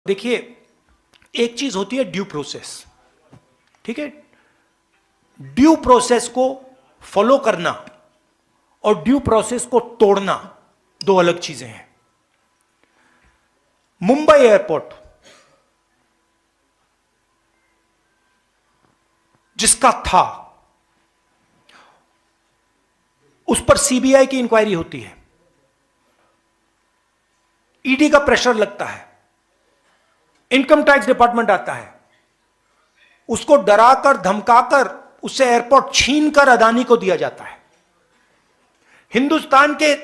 देखिए, एक चीज होती है ड्यू प्रोसेस, ठीक है। ड्यू प्रोसेस को फॉलो करना और ड्यू प्रोसेस को तोड़ना दो अलग चीजें हैं। मुंबई एयरपोर्ट जिसका था, उस पर सीबीआई की इंक्वायरी होती है, ईडी का प्रेशर लगता है, इनकम टैक्स डिपार्टमेंट आता है, उसको डराकर धमकाकर उससे एयरपोर्ट छीनकर अदानी को दिया जाता है। हिंदुस्तान के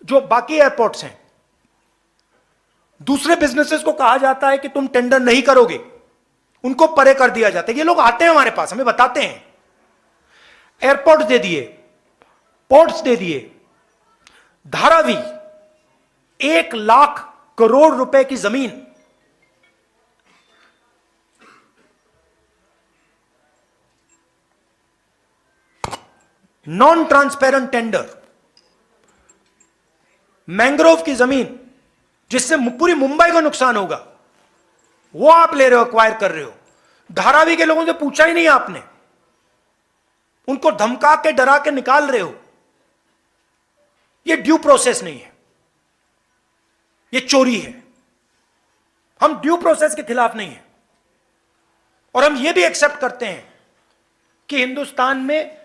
जो बाकी एयरपोर्ट्स हैं, दूसरे बिजनेसेस को कहा जाता है कि तुम टेंडर नहीं करोगे, उनको परे कर दिया जाता है। ये लोग आते हैं हमारे पास, हमें बताते हैं, एयरपोर्ट्स दे दिए, पोर्ट्स दे दिए, धारावी 1 लाख करोड़ रुपए की जमीन नॉन ट्रांसपेरेंट टेंडर, मैंग्रोव की जमीन जिससे पूरी मुंबई को नुकसान होगा, वो आप ले रहे हो, एक्वायर कर रहे हो। धारावी के लोगों से पूछा ही नहीं आपने, उनको धमका के डरा के निकाल रहे हो। ये ड्यू प्रोसेस नहीं है, ये चोरी है। हम ड्यू प्रोसेस के खिलाफ नहीं है, और हम ये भी एक्सेप्ट करते हैं कि हिंदुस्तान में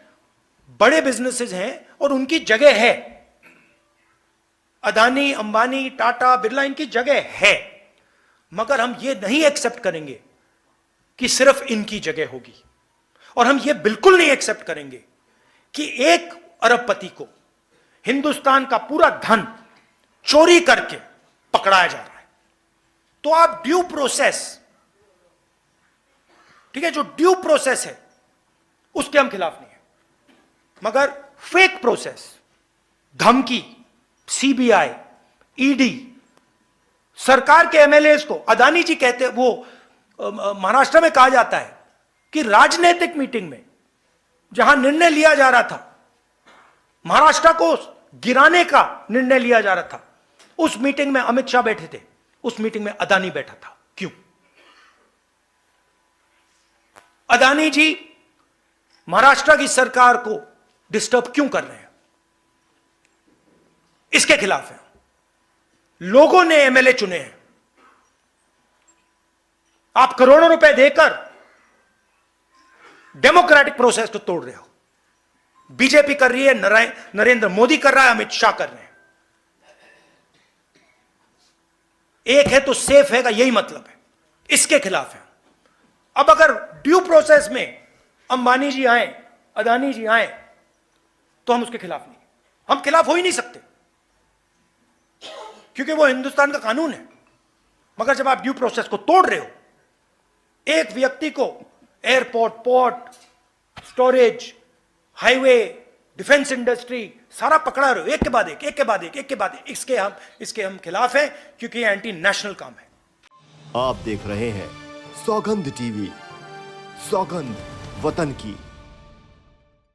बड़े बिजनेसेस हैं और उनकी जगह है। अदानी, अंबानी, टाटा, बिरला, इनकी जगह है, मगर हम ये नहीं एक्सेप्ट करेंगे कि सिर्फ इनकी जगह होगी। और हम ये बिल्कुल नहीं एक्सेप्ट करेंगे कि एक अरबपति को हिंदुस्तान का पूरा धन चोरी करके पकड़ाया जा रहा है। तो आप ड्यू प्रोसेस, ठीक है, जो ड्यू प्रोसेस है उसके हम खिलाफ नहीं है, मगर फेक प्रोसेस, धमकी, सीबीआई, ईडी, सरकार के एमएलएस को, अदानी जी कहते, वो महाराष्ट्र में कहा जाता है कि राजनीतिक मीटिंग में जहां निर्णय लिया जा रहा था, महाराष्ट्र को गिराने का निर्णय लिया जा रहा था, उस मीटिंग में अमित शाह बैठे थे, उस मीटिंग में अदानी बैठा था। क्यों? अदानी जी महाराष्ट्र की सरकार को डिस्टर्ब क्यों कर रहे हैं? इसके खिलाफ है। लोगों ने एमएलए चुने हैं, आप करोड़ों रुपए देकर डेमोक्रेटिक प्रोसेस को तोड़ रहे हो। बीजेपी कर रही है, नरेंद्र मोदी कर रहा है, अमित शाह कर रहे हैं। एक है तो सेफ है का यही मतलब है, इसके खिलाफ है। अब अगर ड्यू प्रोसेस में अंबानी जी आए, अदानी जी आए, तो हम उसके खिलाफ नहीं, हम खिलाफ हो ही नहीं सकते, क्योंकि वो हिंदुस्तान का कानून है। मगर जब आप ड्यू प्रोसेस को तोड़ रहे हो, एक व्यक्ति को airport, port, storage, highway, defence industry सारा पकड़ा रहे हो, एक के बाद एक, एक के बाद एक, एक के बाद एक, इसके हम खिलाफ हैं, क्योंकि ये एंटी नेशनल काम है। आप देख रहे हैं सौगंध टीवी, सौगंध वतन की।